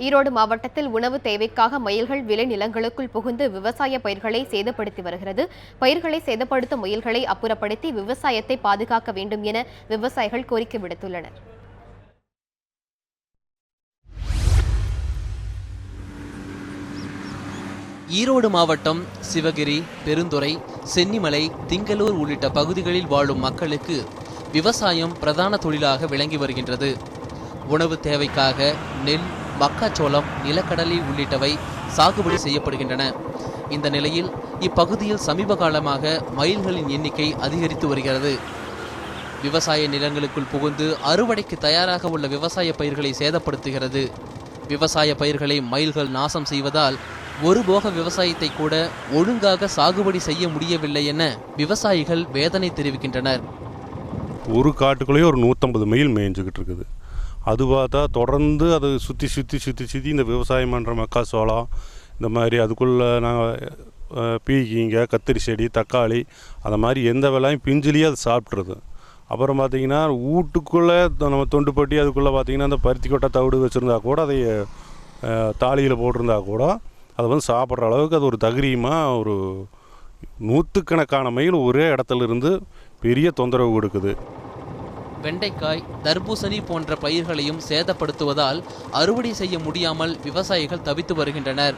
ஈரோடு மாவட்டத்தில் உணவு தேவைக்காக மயில்கள் விளைநிலங்களுக்குள் புகுந்து விவசாய பயிர்களை சேதப்படுத்தி வருகிறது. பயிர்களை சேதப்படுத்தும் மயில்களை அப்புறப்படுத்தி விவசாயத்தை பாதுகாக்க வேண்டும் என விவசாயிகள் கோரிக்கை விடுத்துள்ளனர். ஈரோடு மாவட்டம் சிவகிரி, பெருந்துறை, சென்னிமலை, திங்களூர் உள்ளிட்ட பகுதிகளில் வாழும் மக்களுக்கு விவசாயம் பிரதான தொழிலாக விளங்கி வருகின்றது. உணவு தேவைக்காக நெல், மக்காச்சோளம், நிலக்கடலை உள்ளிட்டவை சாகுபடி செய்யப்படுகின்றன. இந்த நிலையில் இப்பகுதியில் சமீப காலமாக மயில்களின் எண்ணிக்கை அதிகரித்து வருகிறது. விவசாய நிலங்களுக்குள் புகுந்து அறுவடைக்கு தயாராக உள்ள விவசாய பயிர்களை சேதப்படுத்துகிறது. விவசாய பயிர்களை மயில்கள் நாசம் செய்வதால் ஒருபோக விவசாயத்தை கூட ஒழுங்காக சாகுபடி செய்ய முடியவில்லை என விவசாயிகள் வேதனை தெரிவிக்கின்றனர். ஒரு காட்டுக்குள்ளேயே ஒரு 150 மயில் மேய்ஞ்சிக்கிட்டு இருக்குது. அது பார்த்தா தொடர்ந்து அது சுற்றி இந்த விவசாயம் பண்ணுற மக்காச்சோளம் இந்த மாதிரி அதுக்குள்ளே நாங்கள் பீக்கிங்க, கத்திரி செடி, தக்காளி அந்த மாதிரி எந்த வேலையும் பிஞ்சிலேயே அது சாப்பிட்றது. அப்புறம் பார்த்திங்கன்னா வீட்டுக்குள்ளே நம்ம தொண்டு பட்டி அதுக்குள்ளே பார்த்திங்கன்னா அந்த பருத்தி கொட்டை தவிடு வச்சுருந்தா கூட அதை தாலியில் போட்டிருந்தா கூட அதை வந்து சாப்பிட்ற அளவுக்கு அது ஒரு தகிரியமாக ஒரு 100கணக்கான மயில் ஒரே இடத்துல இருந்து பெரிய தொந்தரவு கொடுக்குது. வெண்டைக்காய், தர்பூசணி போன்ற பயிர்களையும் சேதப்படுத்துவதால் அறுவடை செய்ய முடியாமல் விவசாயிகள் தவித்து வருகின்றனர்.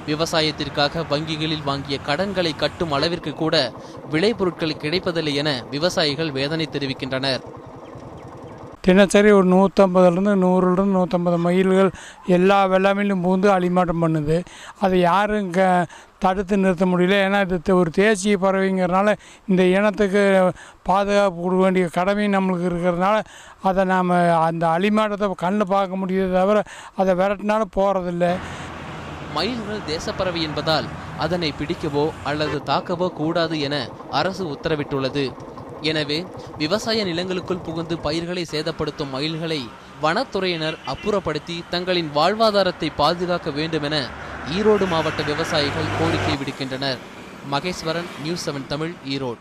விவசாயத்திற்காக வங்கிகளில் வாங்கிய கடன்களை கட்டும் அளவிற்கு கூட விளைபொருட்கள் கிடைப்பதில்லை என விவசாயிகள் வேதனை தெரிவிக்கின்றனர். தினசரி ஒரு 150லேருந்து 150 மயில்கள் எல்லா வெள்ளாமையிலும் பூந்து அழிமாட்டம் பண்ணுது. அதை யாரும் தடுத்து நிறுத்த முடியல. ஏன்னா இது ஒரு தேசிய பறவைங்கிறதுனால இந்த இனத்துக்கு பாதுகாப்பு கொடுக்க வேண்டிய கடமை நம்மளுக்கு இருக்கிறதுனால அதை நாம் அந்த அழிமாட்டத்தை கண்ணில் பார்க்க முடியுது தவிர அதை விரட்டினாலும் போகிறதில்ல. மயில்கள் தேசப்பறவை என்பதால் அதனை பிடிக்கவோ அல்லது தாக்கவோ கூடாது என அரசு உத்தரவிட்டுள்ளது. எனவே விவசாய நிலங்களுக்குள் புகுந்து பயிர்களை சேதப்படுத்தும் மயில்களை வனத்துறையினர் அப்புறப்படுத்தி தங்களின் வாழ்வாதாரத்தை பாதுகாக்க வேண்டும் என ஈரோடு மாவட்ட விவசாயிகள் கோரிக்கை விடுக்கின்றனர். மகேஸ்வரன், நியூஸ் 7 தமிழ், ஈரோடு.